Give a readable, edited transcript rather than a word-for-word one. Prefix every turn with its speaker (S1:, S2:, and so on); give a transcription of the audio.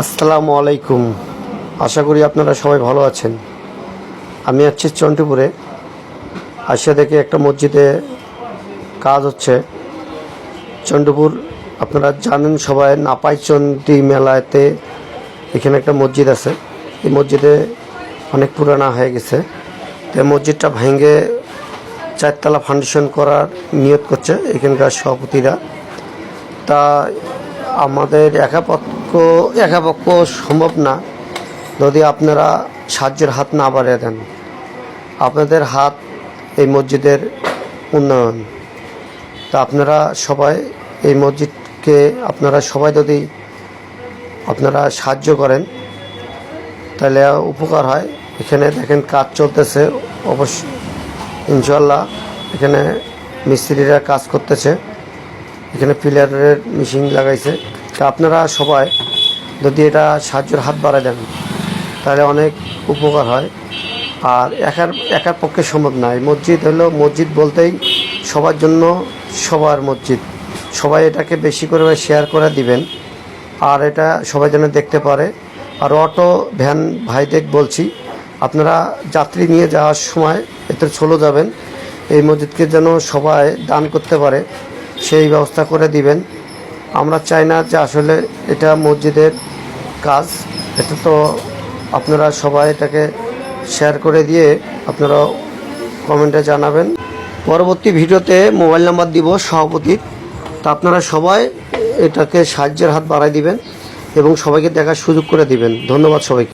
S1: আসসালামু আলাইকুম। আশা করি আপনারা সবাই ভালো আছেন। আমি আছি চন্ডীপুরে। আসিয়া দেখে একটা মসজিদে কাজ হচ্ছে। চন্ডীপুর আপনারা জানেন সবাই, নাপাইচন্ডী মেলাতে এখানে একটা মসজিদ আছে। এই মসজিদে অনেক পুরানা হয়ে গেছে। তো মসজিদটা ভেঙে চারতলা ফাউন্ডেশন করার নিয়ত করছে এখানকার সভাপতিরা। তা আমাদের একাপক্ষ সম্ভব না যদি আপনারা সাহায্যের হাত না বাড়িয়ে দেন। আপনাদের হাত এই মসজিদের উন্নয়ন। তা আপনারা সবাই এই মসজিদকে যদি আপনারা সাহায্য করেন তাহলে উপকার হয়। এখানে দেখেন কাজ চলতেছে, অবশ্য ইনশাল্লাহ এখানে মিস্ত্রিরা কাজ করতেছে। এখানে পিলারের মেশিন লাগাইছে। তা আপনারা সবাই যদি এটা সাহায্যের হাত বাড়ায় দেন তাহলে অনেক উপকার হয়। আর একার পক্ষে সম্ভব না। এই মসজিদ হলো, মসজিদ বলতেই সবার জন্য, সবার মসজিদ। সবাই এটাকে বেশি করে শেয়ার করে দিবেন, আর এটা সবাই যেন দেখতে পারে। আর অটো ভ্যান ভাইদের বলছি, আপনারা যাত্রী নিয়ে যাওয়ার সময় এতে চলে যাবেন। এই মসজিদকে যেন সবাই দান করতে পারে সেই ব্যবস্থা করে দিবেন। আমরা চাই না যে আসলে এটা মসজিদের কাজ, এটা তো আপনারা সবাই এটাকে শেয়ার করে দিয়ে আপনারা কমেন্টে জানাবেন। পরবর্তী ভিডিওতে মোবাইল নাম্বার দিব সভাপতির। তা আপনারা সবাই এটাকে সাহায্যের হাত বাড়ায় দিবেন এবং সবাইকে দেখার সুযোগ করে দিবেন। ধন্যবাদ সবাইকে।